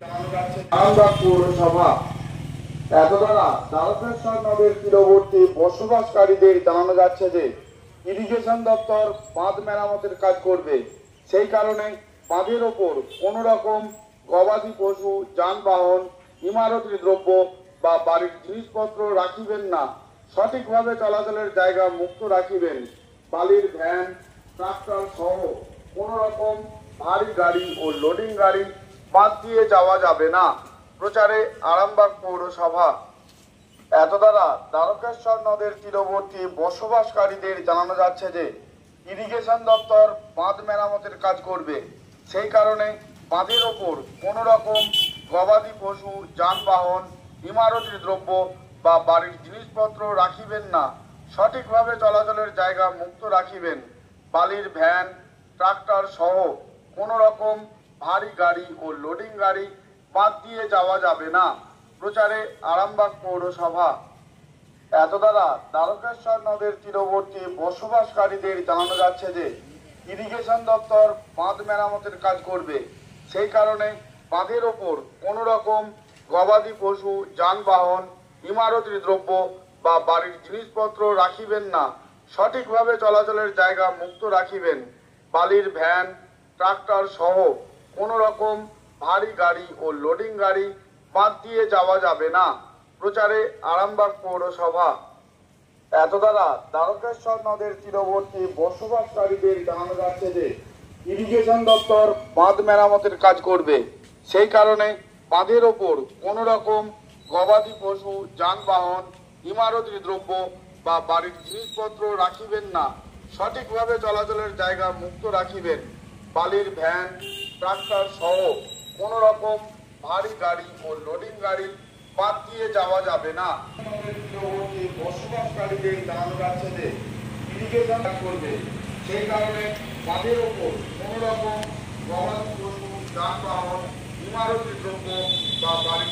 আরামবাগ পৌরসভা এতদ্বারা তারকেশ্বর নদের তীরবর্তী বসবাসকারীদের জানানো যাচ্ছে যে ইরিগেশন দপ্তর বাঁধ মেরামতের কাজ করবে। সেই কারণে বাঁধের ওপর কোনো রকম গবাদি পশু, যানবাহন, ইমারতি দ্রব্য বা বাড়ির জিনিসপত্র রাখিবেন না। সঠিকভাবে চলাচলের জায়গা মুক্ত রাখিবেন। বালির ভ্যান, ট্রাক্টর সহ কোনো রকম ভারী গাড়ি ও লোডিং গাড়ি বাদ দিয়ে যাওয়া যাবে না। প্রচারে আরামবাগ পৌরসভা। এতদ্বারা তারকেশ্বর নদের তীরবর্তী বসবাসকারীদের জানানো যাচ্ছে যে ইরিগেশন দপ্তর বাঁধ মেরামতের কাজ করবে। সেই কারণে বাঁধের ওপর কোনো রকম গবাদি পশু, যানবাহন, ইমারতি দ্রব্য বা বাড়ির জিনিসপত্র রাখিবেন না। সঠিকভাবে চলাচলের জায়গা মুক্ত রাখিবেন। বালির ভ্যান, ট্রাক্টর সহ কোনো রকম ভারী গাড়ি ও লোডিং গাড়ি বাদ দিয়ে যাওয়া যাবে না। প্রচারে আরামবাগ পৌরসভা। এতদ্বারা তারকেশ্বর নদের তীরবর্তী বসবাসকারীদের জানানো যাচ্ছে যে ইরিগেশন দপ্তর বাঁধ মেরামতের কাজ করবে। সেই কারণে বাঁধের ওপর কোনো রকম গবাদি পশু, যানবাহন, ইমারতি দ্রব্য বা বাড়ির জিনিসপত্র রাখিবেন না। সঠিকভাবে চলাচলের জায়গা মুক্ত রাখিবেন। বালির ভ্যান, ট্রাক্টর সহ কোনো রকম ভারী গাড়ি ও লোডিং গাড়ি বাদ দিয়ে যাওয়া যাবে না। প্রচারে আরামবাগ পৌরসভা। এতদ্বারা তারকেশ্বর নদের তীরবর্তী বসবাসকারীদের জানানো যাচ্ছে যে ইরিগেশন দপ্তর বাঁধ মেরামতের কাজ করবে। সেই কারণে বাঁধের ওপর কোনো রকম গবাদি পশু, যানবাহন, ইমারতি দ্রব্য বা বাড়ির জিনিসপত্র রাখিবেন না। সঠিকভাবে চলাচলের জায়গা মুক্ত রাখিবেন। বালির ভ্যান, ট্রাক্টর সহ কোনো রকম ভারী গাড়ি ও লোডিং গাড়ি বাদ দিয়ে যাওয়া যাবে না। বসবাসকারীদের জানানো যাচ্ছে যে ইরিগেশন করবে। সেই কারণে বাঁধের ওপর কোনো রকম গবাদি পশু, যানবাহন, ইমারতি দ্রব্য বা বাড়ির